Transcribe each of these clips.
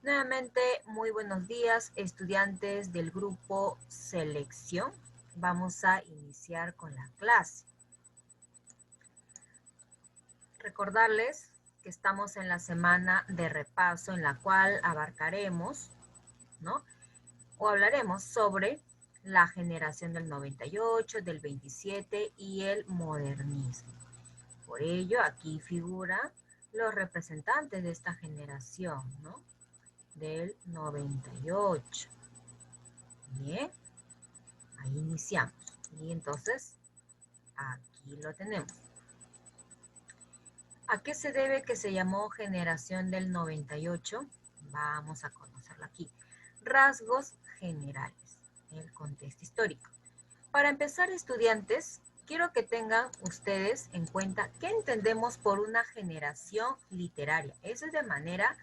Nuevamente, muy buenos días, estudiantes del grupo Selección. Vamos a iniciar con la clase. Recordarles que estamos en la semana de repaso en la cual abarcaremos, ¿no? O hablaremos sobre la generación del 98, del 27 y el modernismo. Por ello, aquí figuran los representantes de esta generación, ¿no? Del 98. Bien, ahí iniciamos. Y entonces, aquí lo tenemos. ¿A qué se debe que se llamó generación del 98? Vamos a conocerlo aquí. Rasgos generales, el contexto histórico. Para empezar, estudiantes, quiero que tengan ustedes en cuenta qué entendemos por una generación literaria. Eso es de manera,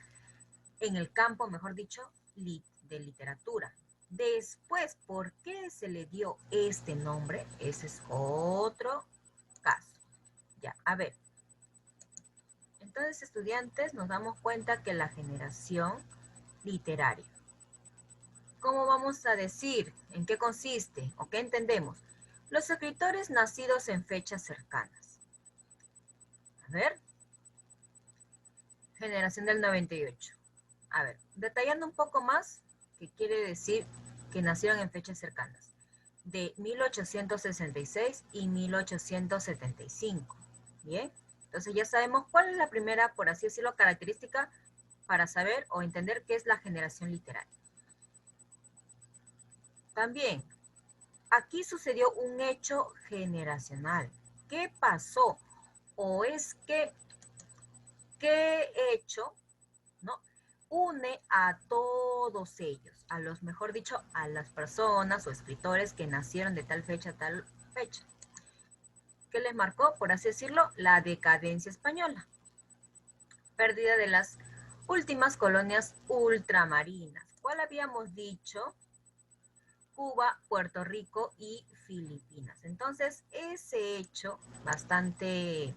en el campo, mejor dicho, de literatura. Después, ¿por qué se le dio este nombre? Ese es otro caso. Ya, a ver. Entonces, estudiantes, nos damos cuenta que la generación literaria. ¿Cómo vamos a decir? ¿En qué consiste? ¿O qué entendemos? Los escritores nacidos en fechas cercanas. A ver. Generación del 98. A ver, detallando un poco más, ¿qué quiere decir que nacieron en fechas cercanas? De 1866 y 1875. Bien, entonces ya sabemos cuál es la primera, por así decirlo, característica para saber o entender qué es la generación literaria. También, aquí sucedió un hecho generacional. ¿Qué pasó? O es que, ¿qué hecho, no, une a todos ellos, a los, mejor dicho, a las personas o escritores que nacieron de tal fecha a tal fecha? ¿Qué les marcó, por así decirlo, la decadencia española? Pérdida de las últimas colonias ultramarinas. ¿Cuál habíamos dicho? Cuba, Puerto Rico y Filipinas. Entonces, ese hecho bastante,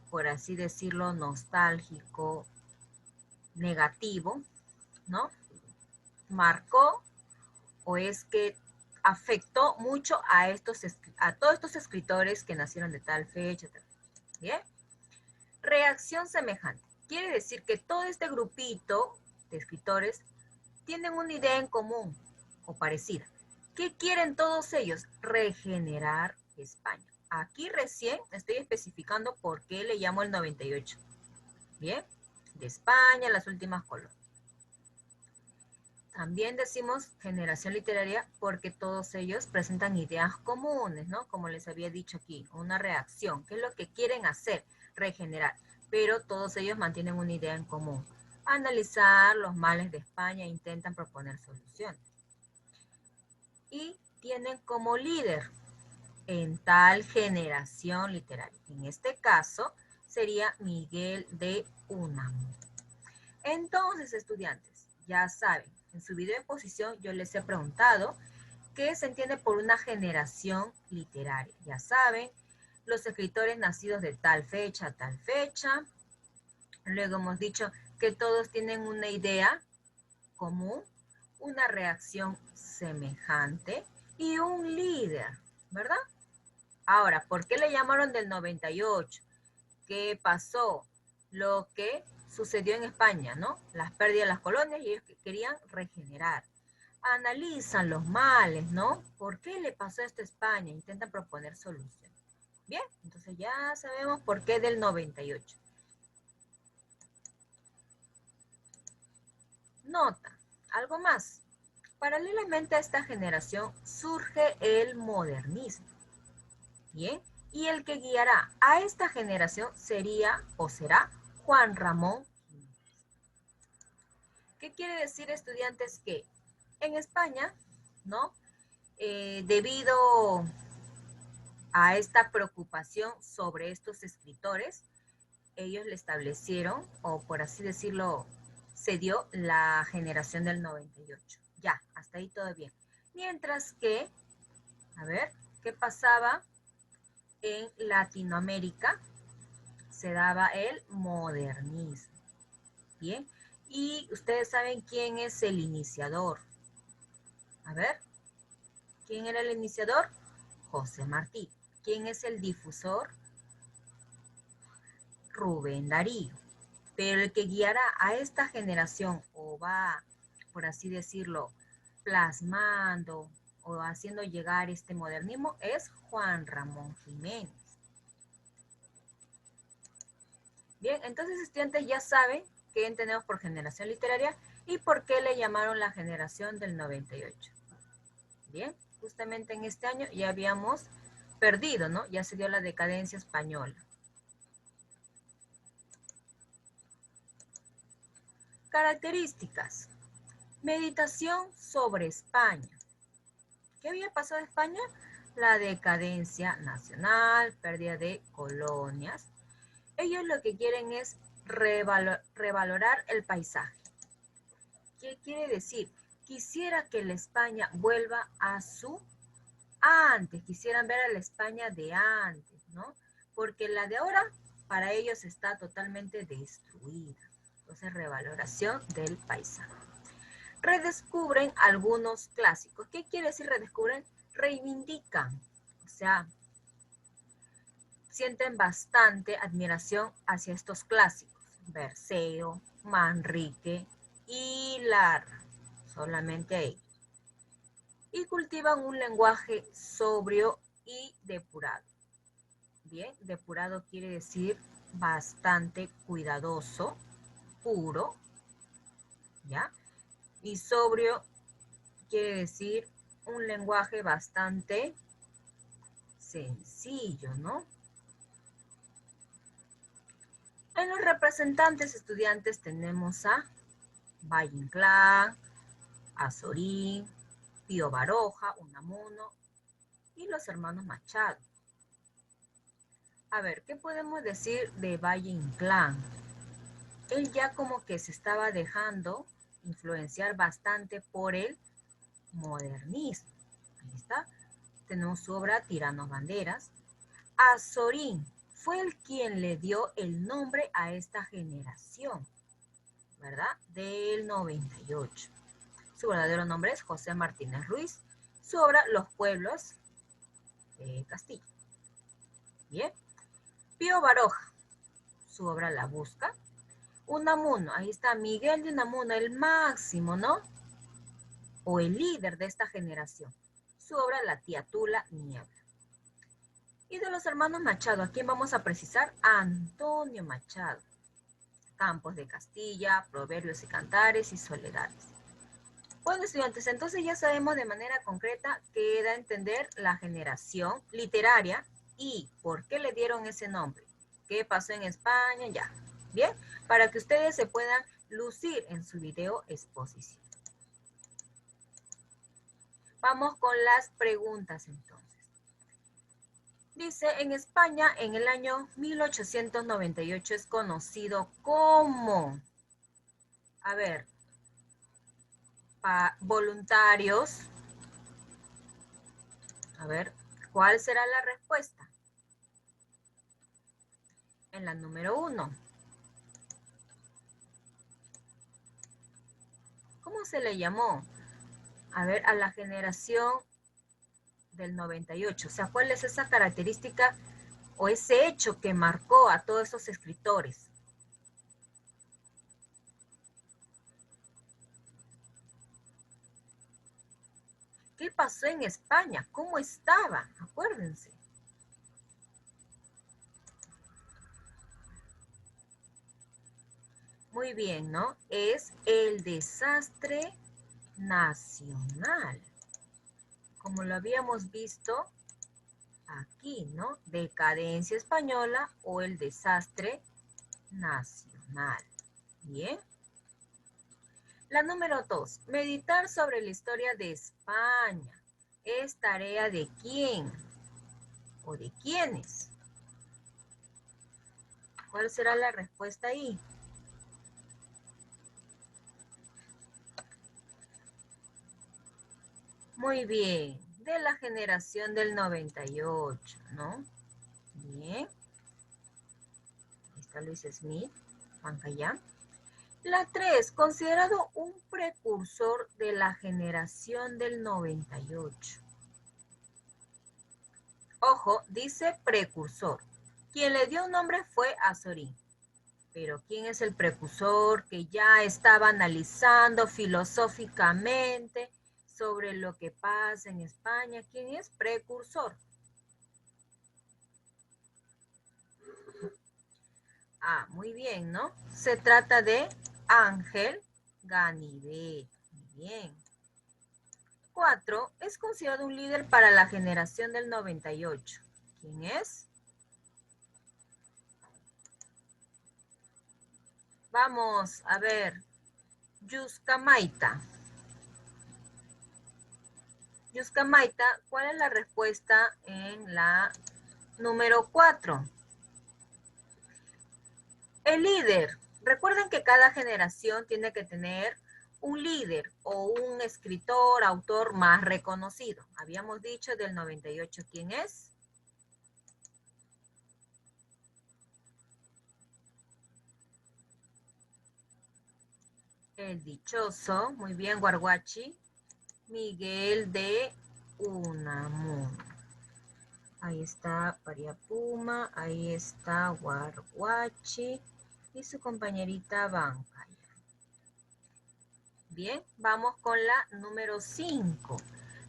por así decirlo, nostálgico, negativo, ¿no? Marcó o es que afectó mucho a todos estos escritores que nacieron de tal fecha. ¿Bien? Reacción semejante. Quiere decir que todo este grupito de escritores tienen una idea en común o parecida. ¿Qué quieren todos ellos? Regenerar España. Aquí recién estoy especificando por qué le llamo el 98. Bien, de España, las últimas colonias. También decimos generación literaria porque todos ellos presentan ideas comunes, ¿no? Como les había dicho aquí, una reacción. ¿Qué es lo que quieren hacer? Regenerar. Pero todos ellos mantienen una idea en común. Analizar los males de España e intentan proponer soluciones. Y tienen como líder en tal generación literaria. En este caso sería Miguel de Unamuno. Entonces, estudiantes, ya saben, en su video exposición yo les he preguntado qué se entiende por una generación literaria. Ya saben, los escritores nacidos de tal fecha a tal fecha. Luego hemos dicho que todos tienen una idea común, una reacción semejante y un líder, ¿verdad? Ahora, ¿por qué le llamaron del 98? ¿Qué pasó? Lo que sucedió en España, ¿no? Las pérdidas de las colonias y ellos querían regenerar. Analizan los males, ¿no? ¿Por qué le pasó esto a España? Intentan proponer soluciones. Bien, entonces ya sabemos por qué del 98. Nota, algo más. Paralelamente a esta generación surge el modernismo. Bien, y el que guiará a esta generación sería o será Juan Ramón. ¿Qué quiere decir, estudiantes? Que en España, ¿no? Debido a esta preocupación sobre estos escritores, ellos le establecieron, o por así decirlo, se dio la generación del 98. Ya, hasta ahí todo bien. Mientras que, a ver, ¿qué pasaba en Latinoamérica? Se daba el modernismo. Bien, Y ustedes saben quién es el iniciador. A ver, ¿quién era el iniciador? José Martí. ¿Quién es el difusor? Rubén Darío. Pero el que guiará a esta generación o va, por así decirlo, plasmando o haciendo llegar este modernismo es Juan Ramón Jiménez. Bien, entonces estudiantes ya saben qué entendemos por generación literaria y por qué le llamaron la generación del 98. Bien, justamente en este año ya habíamos perdido, ¿no? Ya se dio la decadencia española. Características. Meditación sobre España. ¿Qué había pasado en España? La decadencia nacional, pérdida de colonias. Ellos lo que quieren es revalorar el paisaje. ¿Qué quiere decir? Quisiera que la España vuelva a su antes, quisieran ver a la España de antes, ¿no? Porque la de ahora para ellos está totalmente destruida. Entonces, revaloración del paisaje. Redescubren algunos clásicos. ¿Qué quiere decir redescubren? Reivindican, o sea, sienten bastante admiración hacia estos clásicos. Berceo, Manrique y Larra, solamente ahí. Y cultivan un lenguaje sobrio y depurado. Bien, depurado quiere decir bastante cuidadoso, puro, ¿ya? Y sobrio quiere decir un lenguaje bastante sencillo, ¿no? En los representantes estudiantes tenemos a Valle Inclán, Azorín, Pío Baroja, Unamuno y los hermanos Machado. A ver, ¿qué podemos decir de Valle Inclán? Él ya como que se estaba dejando influenciar bastante por el modernismo. Ahí está. Tenemos su obra Tiranos Banderas. Azorín fue el quien le dio el nombre a esta generación, ¿verdad? Del 98. Su verdadero nombre es José Martínez Ruiz. Su obra Los Pueblos de Castilla. Bien. Pío Baroja. Su obra La Busca. Unamuno. Ahí está Miguel de Unamuno, el máximo, ¿no? O el líder de esta generación. Su obra La Tía Tula Niebla. Y de los hermanos Machado, ¿a quién vamos a precisar? A Antonio Machado. Campos de Castilla, Proverbios y Cantares y Soledades. Bueno, estudiantes, entonces ya sabemos de manera concreta qué da a entender la generación literaria y por qué le dieron ese nombre. ¿Qué pasó en España? Ya. Bien, para que ustedes se puedan lucir en su video exposición. Vamos con las preguntas entonces. Dice, en España en el año 1898 es conocido como, a ver, voluntarios. A ver, ¿cuál será la respuesta? En la número 1. ¿Cómo se le llamó? A ver, a la generación del 98. O sea, ¿cuál es esa característica o ese hecho que marcó a todos esos escritores? ¿Qué pasó en España? ¿Cómo estaba? Acuérdense. Muy bien, ¿no? Es el desastre nacional. Como lo habíamos visto aquí, ¿no? Decadencia española o el desastre nacional. Bien. La número 2. Meditar sobre la historia de España. ¿Es tarea de quién? ¿O de quiénes? ¿Cuál será la respuesta ahí? Muy bien. De la generación del 98, ¿no? Bien. Ahí está Luis Smith, Juan Cayán. La 3, considerado un precursor de la generación del 98. Ojo, dice precursor. Quien le dio un nombre fue Azorín. Pero ¿quién es el precursor que ya estaba analizando filosóficamente sobre lo que pasa en España? ¿Quién es precursor? Ah, muy bien, ¿no? Se trata de Ángel Ganivet. Muy bien. 4. Es considerado un líder para la generación del 98. ¿Quién es? Vamos a ver. Yuska Maita. Yuska Maita, ¿cuál es la respuesta en la número 4? El líder. Recuerden que cada generación tiene que tener un líder o un escritor, autor más reconocido. Habíamos dicho del 98, ¿quién es? El dichoso, muy bien, Guarguachi, Miguel de Unamuno. Ahí está Pariapuma, ahí está Guarguachi y su compañerita Bancaya. Bien, vamos con la número 5.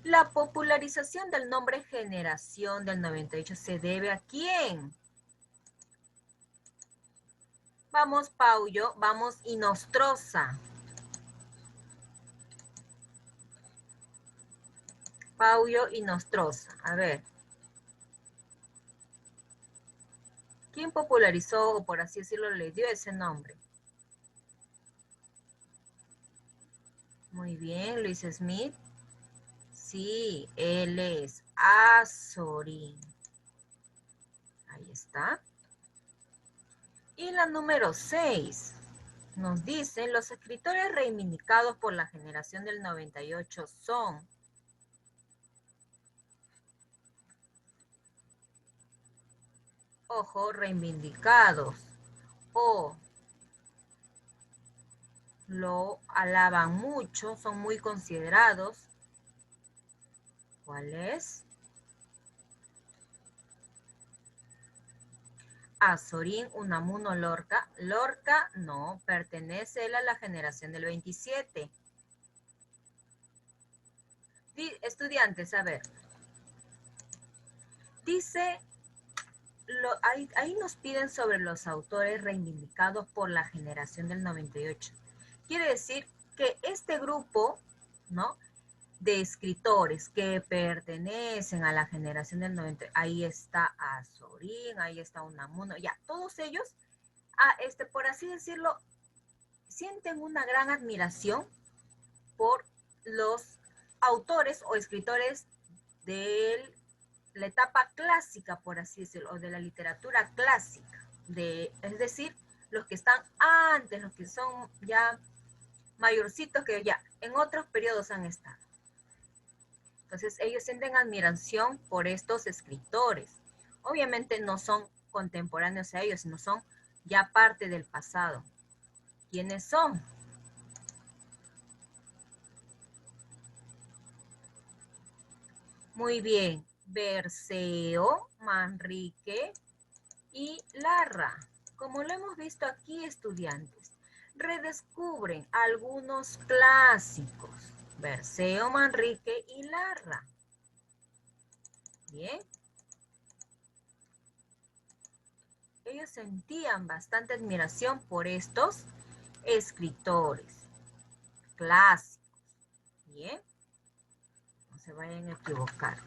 La popularización del nombre generación del 98 se debe a quién? Vamos, Pauyo, vamos, Inostroza. Pauyo Inostroza. A ver. ¿Quién popularizó, o por así decirlo, le dio ese nombre? Muy bien, Luis Smith. Sí, él es Azorín. Ahí está. Y la número 6 nos dice, los escritores reivindicados por la generación del 98 son... Ojo, reivindicados o lo alaban mucho, son muy considerados. ¿Cuál es? Azorín, Unamuno, Lorca. Lorca no, pertenece él a la generación del 27. Estudiantes, a ver. Dice, ahí nos piden sobre los autores reivindicados por la generación del 98. Quiere decir que este grupo, ¿no?, de escritores que pertenecen a la generación del 90, ahí está Azorín, ahí está Unamuno, ya, todos ellos, por así decirlo, sienten una gran admiración por los autores o escritores de la etapa clásica, por así decirlo, o de la literatura clásica, es decir, los que están antes, los que son ya mayorcitos, que ya en otros periodos han estado. Entonces ellos sienten admiración por estos escritores. Obviamente no son contemporáneos a ellos, sino son ya parte del pasado. ¿Quiénes son? Muy bien, Berceo, Manrique y Larra. Como lo hemos visto aquí, estudiantes, redescubren algunos clásicos. Berceo, Manrique y Larra. Bien. Ellos sentían bastante admiración por estos escritores clásicos. Bien. No se vayan a equivocar.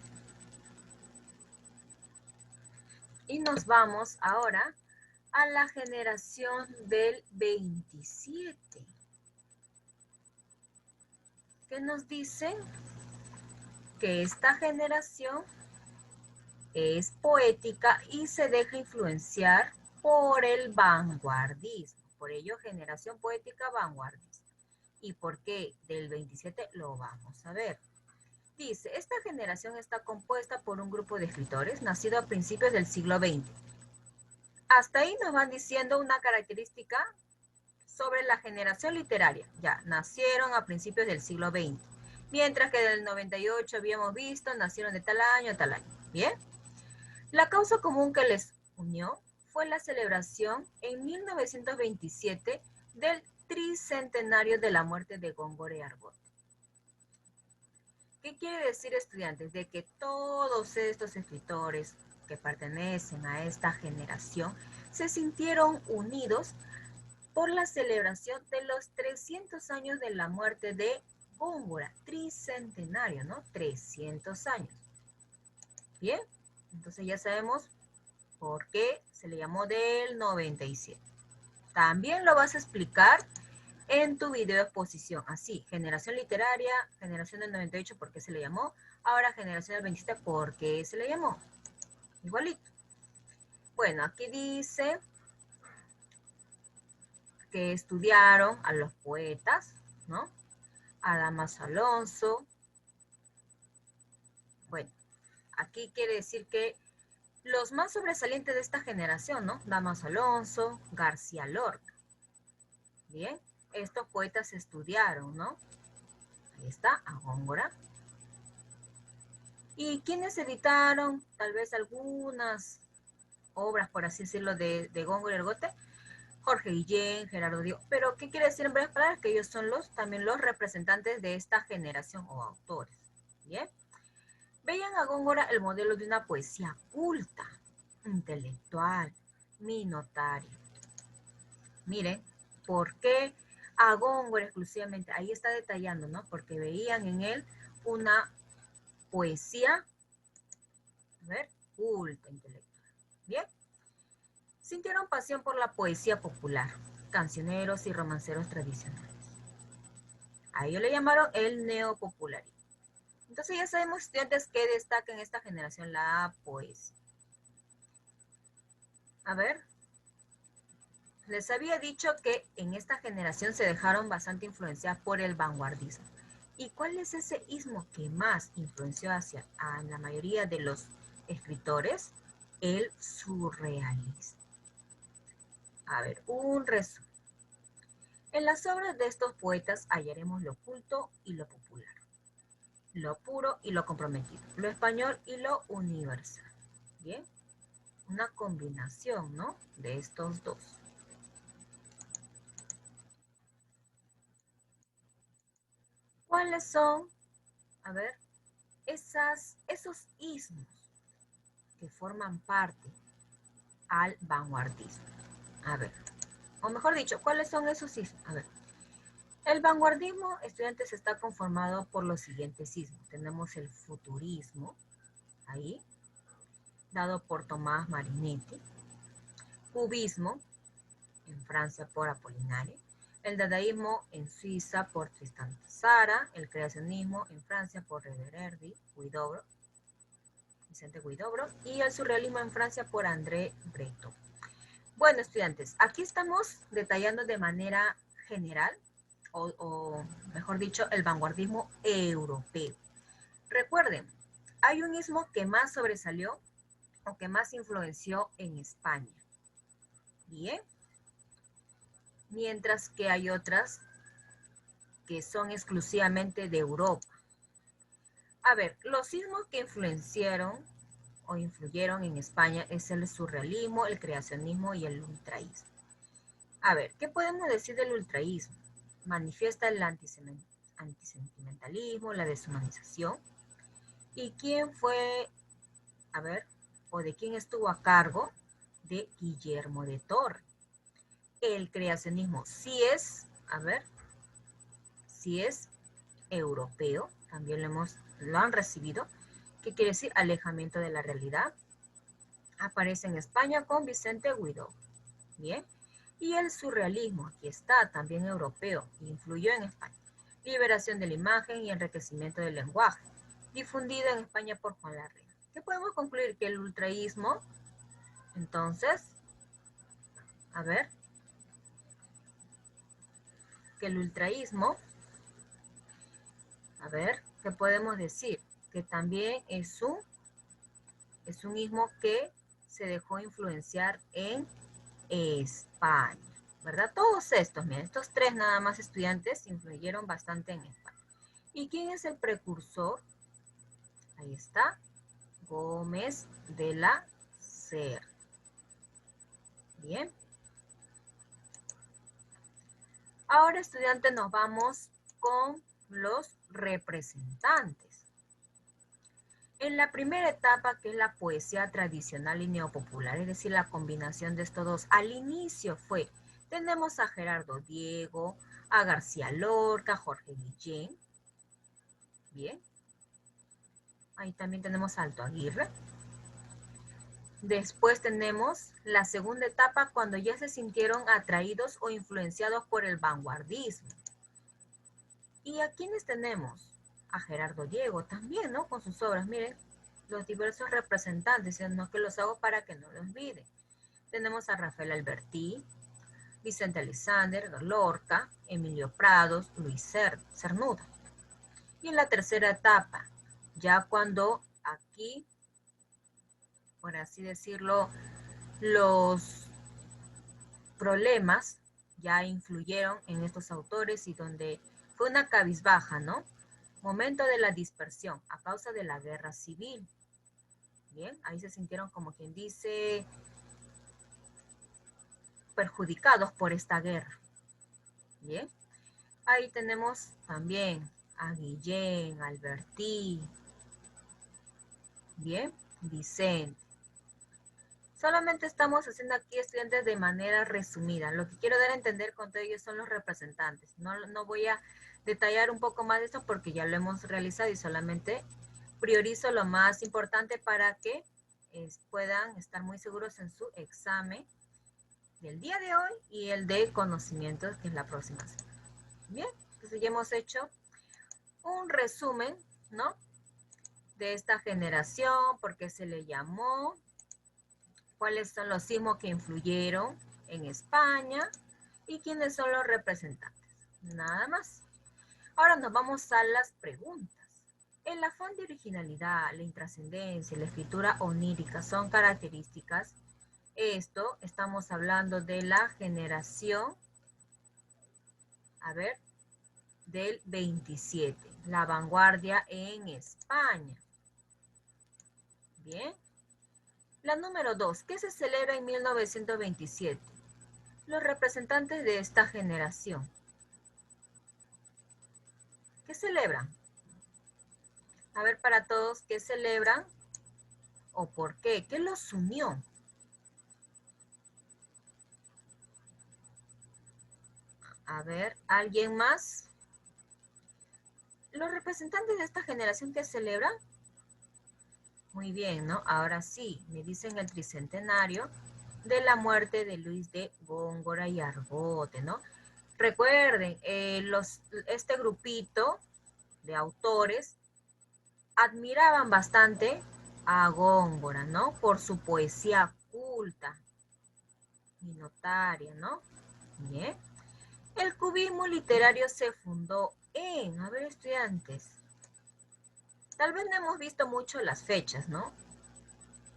Y nos vamos ahora a la generación del 27. ¿Qué nos dicen? Que esta generación es poética y se deja influenciar por el vanguardismo. Por ello, generación poética vanguardista. ¿Y por qué del 27? Lo vamos a ver. Dice, esta generación está compuesta por un grupo de escritores nacido a principios del siglo XX. Hasta ahí nos van diciendo una característica sobre la generación literaria. Ya, nacieron a principios del siglo XX. Mientras que del 98 habíamos visto, nacieron de tal año a tal año. ¿Bien? La causa común que les unió fue la celebración en 1927 del tricentenario de la muerte de Góngora y Argote. ¿Qué quiere decir, estudiantes? De que todos estos escritores que pertenecen a esta generación se sintieron unidos por la celebración de los 300 años de la muerte de Góngora, tricentenario, ¿no? 300 años. Bien, entonces ya sabemos por qué se le llamó del 97. También lo vas a explicar en tu video de exposición. Así, generación literaria, generación del 98, ¿por qué se le llamó? Ahora generación del 27, ¿por qué se le llamó? Igualito. Bueno, aquí dice que estudiaron a los poetas, ¿no? A Damaso Alonso. Bueno, aquí quiere decir que los más sobresalientes de esta generación, ¿no? Damaso Alonso, García Lorca. Bien, estos poetas estudiaron, ¿no? Ahí está, a Góngora. ¿Y quiénes editaron tal vez algunas obras, por así decirlo, de Góngora y Argote? Jorge Guillén, Gerardo Diego. Pero, ¿qué quiere decir en breves palabras? Que ellos son también los representantes de esta generación o autores. ¿Bien? Veían a Góngora el modelo de una poesía culta, intelectual, minoritaria. Miren, ¿por qué a Góngora exclusivamente? Ahí está detallando, ¿no? Porque veían en él una poesía, a ver, culta, intelectual. ¿Bien? Sintieron pasión por la poesía popular, cancioneros y romanceros tradicionales. A ello le llamaron el neopopularismo. Entonces ya sabemos, estudiantes, que destaca en esta generación la poesía. A ver, les había dicho que en esta generación se dejaron bastante influenciar por el vanguardismo. ¿Y cuál es ese ismo que más influenció a la mayoría de los escritores? El surrealismo. A ver, un resumen. En las obras de estos poetas hallaremos lo oculto y lo popular, lo puro y lo comprometido, lo español y lo universal. Bien, una combinación, ¿no? De estos dos. ¿Cuáles son, a ver, esos ismos que forman parte al vanguardismo? A ver, o mejor dicho, ¿cuáles son esos ismos? A ver, el vanguardismo, estudiantes, está conformado por los siguientes ismos. Tenemos el futurismo, ahí, dado por Tomás Marinetti, cubismo, en Francia por Apollinaire, el dadaísmo en Suiza por Tristan Tzara, el creacionismo en Francia por Reverdy, Vicente Huidobro, y el surrealismo en Francia por André Breton. Bueno, estudiantes, aquí estamos detallando de manera general, o mejor dicho, el vanguardismo europeo. Recuerden, hay un ismo que más sobresalió o que más influenció en España. Bien, mientras que hay otras que son exclusivamente de Europa. A ver, los ismos que influenciaron o influyeron en España es el surrealismo, el creacionismo y el ultraísmo. A ver, ¿qué podemos decir del ultraísmo? Manifiesta el antisentimentalismo, la deshumanización. ¿Y quién fue, a ver, o de quién estuvo a cargo? De Guillermo de Torre. El creacionismo sí es, a ver, sí es europeo, también lo han recibido. ¿Qué quiere decir? Alejamiento de la realidad. Aparece en España con Vicente Huidobro. Bien. Y el surrealismo, aquí está, también europeo, influyó en España. Liberación de la imagen y enriquecimiento del lenguaje, difundido en España por Juan Larrea. ¿Qué podemos concluir? Que el ultraísmo, entonces, a ver, que el ultraísmo, a ver, ¿qué podemos decir? Que también es un ismo que se dejó influenciar en España. ¿verdad? Todos estos, miren, estos tres nada más estudiantes influyeron bastante en España. ¿Y quién es el precursor? Ahí está, Gómez de la Serra. Bien. Ahora, estudiantes, nos vamos con los representantes. En la primera etapa, que es la poesía tradicional y neopopular, es decir, la combinación de estos dos, al inicio tenemos a Gerardo Diego, a García Lorca, Jorge Guillén. Bien. Ahí también tenemos a Alto Aguirre. Después tenemos la segunda etapa, cuando ya se sintieron atraídos o influenciados por el vanguardismo. ¿Y a quiénes tenemos? A Gerardo Diego también, ¿no? Con sus obras, miren, los diversos representantes, no que los hago para que no los olviden. Tenemos a Rafael Alberti, Vicente Alexander, Lorca, Emilio Prados, Luis Cernuda. Y en la tercera etapa, ya cuando aquí, por así decirlo, los problemas ya influyeron en estos autores y donde fue una cabizbaja, ¿no? Momento de la dispersión a causa de la guerra civil. Bien, ahí se sintieron, como quien dice, perjudicados por esta guerra. Bien, ahí tenemos también a Guillén, Alberti, bien, Vicente. Solamente estamos haciendo aquí, estudiantes, de manera resumida. Lo que quiero dar a entender con todo ellos son los representantes. No voy a detallar un poco más de esto porque ya lo hemos realizado y solamente priorizo lo más importante para que puedan estar muy seguros en su examen del día de hoy y el de conocimientos, que es la próxima semana. Bien, entonces ya hemos hecho un resumen, ¿no? De esta generación, por qué se le llamó, cuáles son los sismos que influyeron en España y quiénes son los representantes. Nada más. Ahora nos vamos a las preguntas. El afán de originalidad, la intrascendencia, la escritura onírica son características. Esto estamos hablando de la generación, a ver, del 27, la vanguardia en España. Bien. La número 2, ¿qué se celebra en 1927? Los representantes de esta generación. ¿Qué celebran? A ver, para todos, ¿qué celebran? ¿O por qué? ¿Qué los unió? A ver, ¿alguien más? Los representantes de esta generación, ¿qué celebran? Muy bien, ¿no? Ahora sí, me dicen el tricentenario de la muerte de Luis de Góngora y Argote, ¿no? Recuerden, este grupito de autores admiraban bastante a Góngora, ¿no? Por su poesía culta y notaria, ¿no? Bien. El cubismo literario se fundó a ver, estudiantes, tal vez no hemos visto mucho las fechas, ¿no?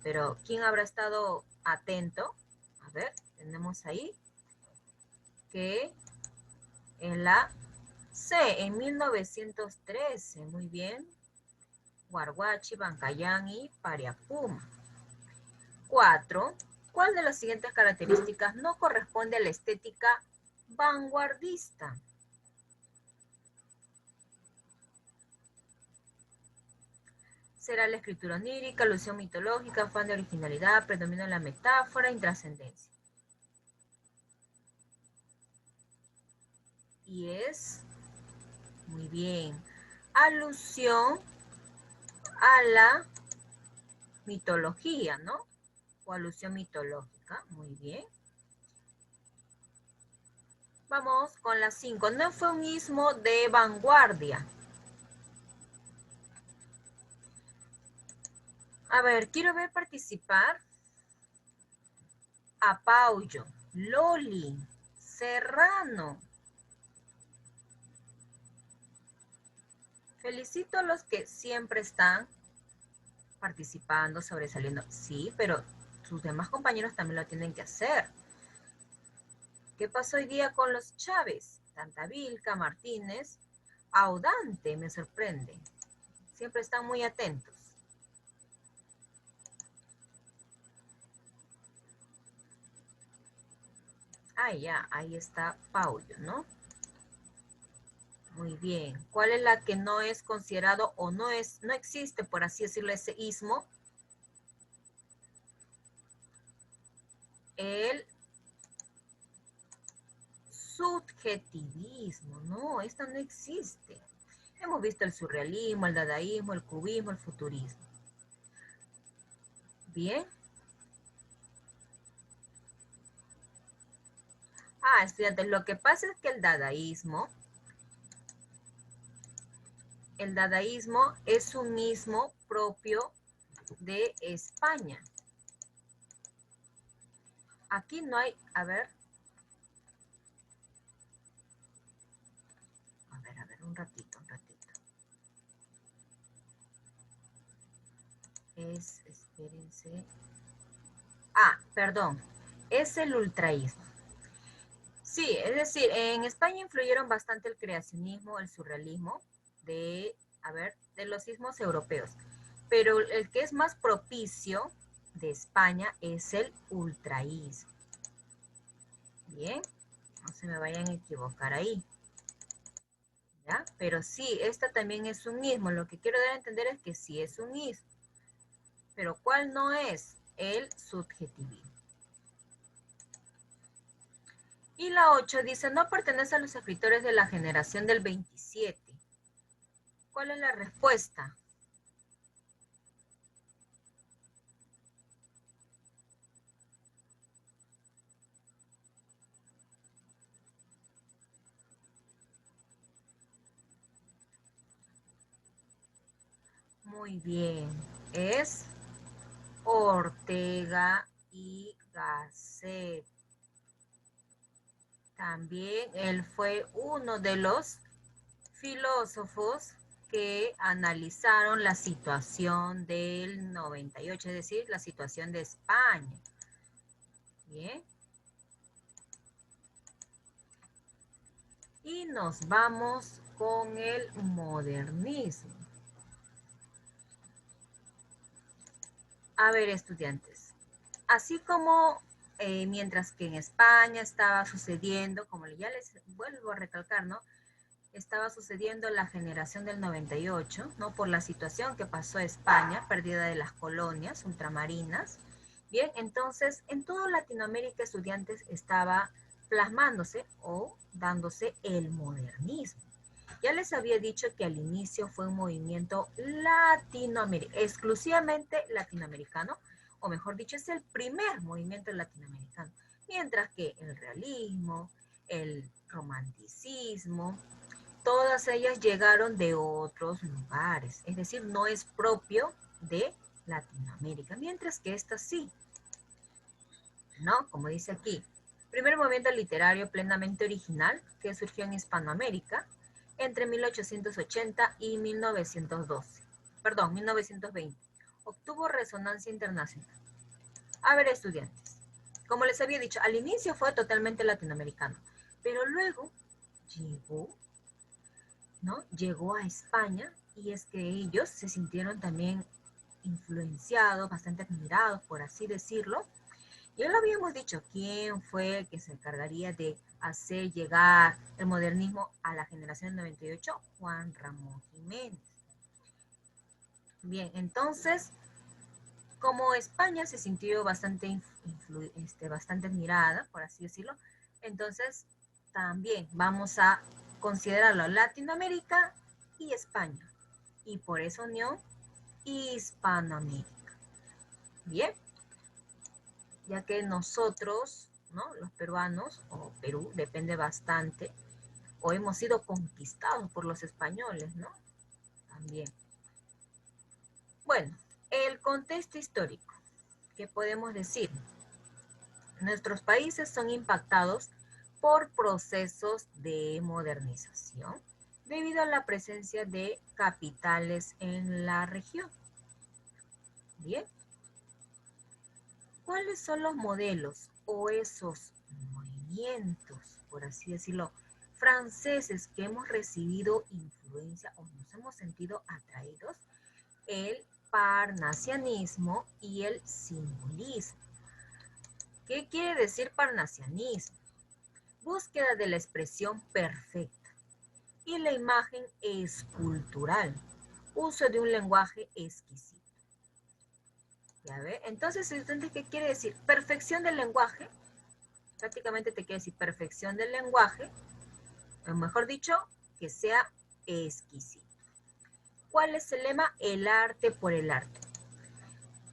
Pero ¿quién habrá estado atento? A ver, tenemos ahí que en la C, en 1913, muy bien, Guarguachi, Bancayán y Pariapuma. 4. ¿Cuál de las siguientes características no corresponde a la estética vanguardista? Será la escritura onírica, alusión mitológica, afán de originalidad, predomina la metáfora, intrascendencia. Y es, muy bien, alusión a la mitología, ¿no? O alusión mitológica, muy bien. Vamos con la 5. Neofeudismo de vanguardia. A ver, quiero ver participar a Paulo, Loli, Serrano. Felicito a los que siempre están participando, sobresaliendo. Sí, pero sus demás compañeros también lo tienen que hacer. ¿Qué pasó hoy día con los Chávez? Tantavilca, Martínez, Audante, me sorprende. Siempre están muy atentos. Ah, ya, ahí está Paulo, ¿no? Muy bien. ¿Cuál es la que no es considerado o no existe, por así decirlo, ese istmo? El subjetivismo. No, esta no existe. Hemos visto el surrealismo, el dadaísmo, el cubismo, el futurismo. Bien. Ah, estudiantes, lo que pasa es que el dadaísmo es un ismo propio de España. Aquí no hay, a ver, un ratito. Espérense. Ah, perdón, es el ultraísmo. Sí, es decir, en España influyeron bastante el creacionismo, el surrealismo de los ismos europeos. Pero el que es más propicio de España es el ultraísmo. Bien, no se me vayan a equivocar ahí. ¿Ya? Pero sí, esta también es un ismo. Lo que quiero dar a entender es que sí es un ismo. Pero ¿cuál no es? El subjetivismo. Y la 8 dice, no pertenece a los escritores de la generación del 27. ¿Cuál es la respuesta? Muy bien, es Ortega y Gasset. También él fue uno de los filósofos que analizaron la situación del 98, es decir, la situación de España. Bien. Y nos vamos con el modernismo. A ver, estudiantes, así como mientras que en España estaba sucediendo, como ya les vuelvo a recalcar, ¿no? Estaba sucediendo la generación del 98, ¿no? Por la situación que pasó España, pérdida de las colonias ultramarinas. Bien, entonces en toda Latinoamérica estudiantes estaba plasmándose o dándose el modernismo. Ya les había dicho que al inicio fue un movimiento latinoamericano, exclusivamente latinoamericano, o mejor dicho, es el primer movimiento latinoamericano, mientras que el realismo, el romanticismo, todas ellas llegaron de otros lugares, es decir, no es propio de Latinoamérica, mientras que esta sí, ¿no? Como dice aquí, primer movimiento literario plenamente original que surgió en Hispanoamérica entre 1880 y 1912, perdón, 1920. Obtuvo resonancia internacional. A ver, estudiantes, como les había dicho, al inicio fue totalmente latinoamericano, pero luego llegó, ¿no? Llegó a España y es que ellos se sintieron también influenciados, bastante admirados, por así decirlo. Ya lo habíamos dicho, ¿quién fue el que se encargaría de hacer llegar el modernismo a la generación 98? Juan Ramón Jiménez. Bien, entonces, como España se sintió bastante admirada, por así decirlo, entonces también vamos a considerarlo Latinoamérica y España. Y por eso unió Hispanoamérica. Bien, ya que nosotros, ¿no? Los peruanos, o Perú, depende bastante, o hemos sido conquistados por los españoles, ¿no? También. Bueno, el contexto histórico, ¿qué podemos decir? Nuestros países son impactados por procesos de modernización debido a la presencia de capitales en la región. Bien. ¿Cuáles son los modelos o esos movimientos movimientos, por así decirlo, franceses que hemos recibido influencia o nos hemos sentido atraídos, el parnasianismo y el simbolismo. ¿Qué quiere decir parnasianismo? Búsqueda de la expresión perfecta y la imagen escultural, uso de un lenguaje exquisito. ¿Ya ve? Entonces, ¿qué quiere decir? Perfección del lenguaje, prácticamente te quiere decir perfección del lenguaje, o mejor dicho, que sea exquisito. ¿Cuál es el lema? El arte por el arte.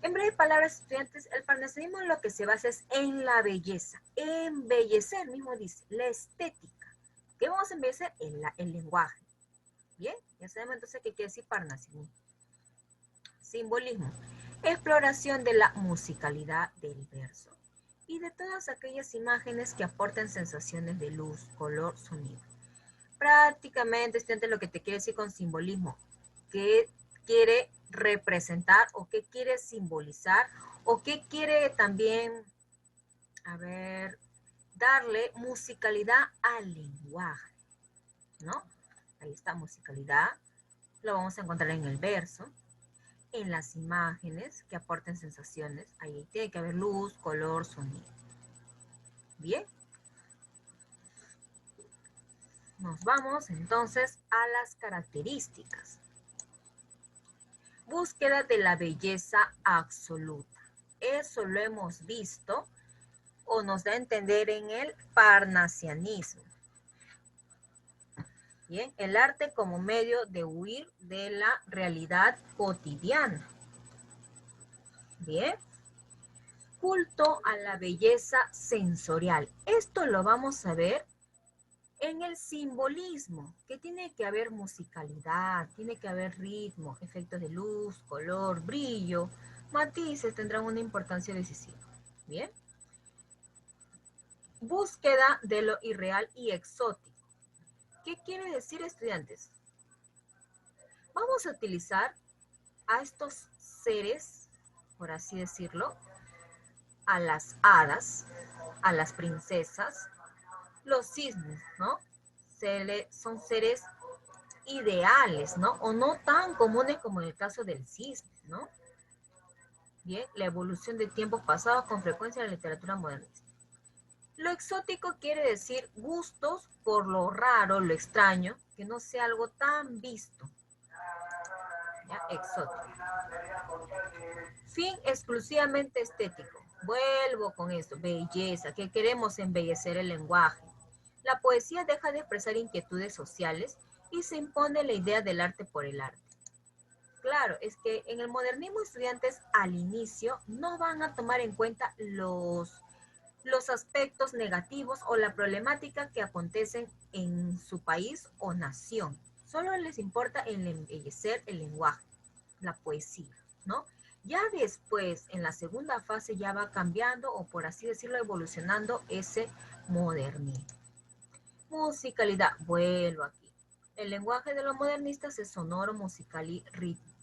En breves palabras, estudiantes, el parnasianismo en lo que se basa es en la belleza. Embellecer, mismo dice, la estética. ¿Qué vamos a embellecer? El lenguaje. Bien, ya sabemos entonces qué quiere decir parnasianismo. Simbolismo. Exploración de la musicalidad del verso y de todas aquellas imágenes que aportan sensaciones de luz, color, sonido. Prácticamente, estudiante, lo que te quiere decir con simbolismo, qué quiere representar o qué quiere simbolizar o qué quiere también, darle musicalidad al lenguaje, ¿no? Ahí está, musicalidad, lo vamos a encontrar en el verso, en las imágenes que aporten sensaciones, ahí tiene que haber luz, color, sonido. Bien. Nos vamos entonces a las características. Búsqueda de la belleza absoluta. Eso lo hemos visto o nos da a entender en el parnasianismo. Bien, el arte como medio de huir de la realidad cotidiana. Bien. Culto a la belleza sensorial. Esto lo vamos a ver en el simbolismo, que tiene que haber musicalidad, tiene que haber ritmo, efectos de luz, color, brillo, matices tendrán una importancia decisiva. Bien. Búsqueda de lo irreal y exótico. ¿Qué quiere decir, estudiantes? Vamos a utilizar a estos seres, por así decirlo, a las hadas, a las princesas, los cisnes, ¿no? Son seres ideales, ¿no? O no tan comunes como en el caso del cisne, ¿no? Bien, la evolución de tiempos pasados con frecuencia en la literatura modernista. Lo exótico quiere decir gustos por lo raro, lo extraño, que no sea algo tan visto. ¿Ya? Exótico. Fin exclusivamente estético. Vuelvo con esto, belleza, que queremos embellecer el lenguaje. La poesía deja de expresar inquietudes sociales y se impone la idea del arte por el arte. Claro, es que en el modernismo estudiantes al inicio no van a tomar en cuenta los aspectos negativos o la problemática que acontecen en su país o nación. Solo les importa el embellecer el lenguaje, la poesía, ¿no? Ya después, en la segunda fase, ya va cambiando o por así decirlo, evolucionando ese modernismo. Musicalidad, vuelvo aquí. El lenguaje de los modernistas es sonoro, musical y rítmico.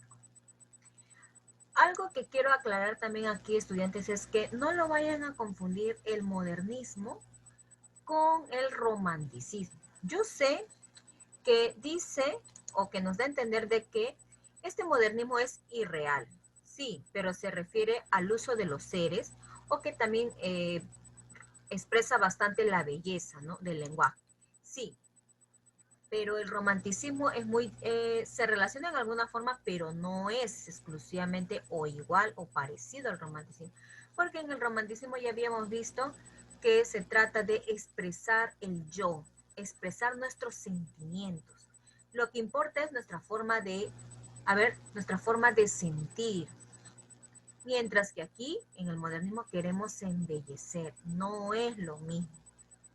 Algo que quiero aclarar también aquí, estudiantes, es que no lo vayan a confundir el modernismo con el romanticismo. Yo sé que dice o que nos da a entender de que este modernismo es irreal, sí, pero se refiere al uso de los seres o que también expresa bastante la belleza, ¿no?, del lenguaje. Sí, pero el romanticismo es se relaciona en alguna forma, pero no es exclusivamente o igual o parecido al romanticismo, porque en el romanticismo ya habíamos visto que se trata de expresar el yo, expresar nuestros sentimientos. Lo que importa es nuestra forma de sentir. Mientras que aquí, en el modernismo, queremos embellecer. No es lo mismo.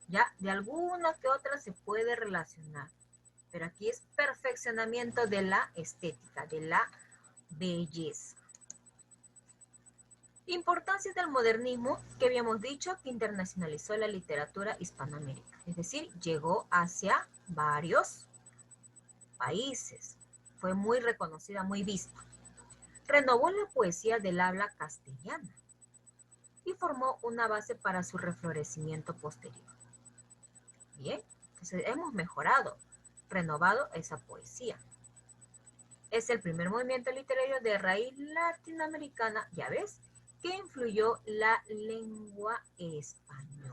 Ya, de alguna que otra se puede relacionar. Pero aquí es perfeccionamiento de la estética, de la belleza. Importancia del modernismo, que habíamos dicho que internacionalizó la literatura hispanoamérica, es decir, llegó hacia varios países, fue muy reconocida, muy vista. Renovó la poesía del habla castellana y formó una base para su reflorecimiento posterior. Bien, entonces hemos mejorado, renovado esa poesía. Es el primer movimiento literario de raíz latinoamericana, ya ves, que influyó la lengua española.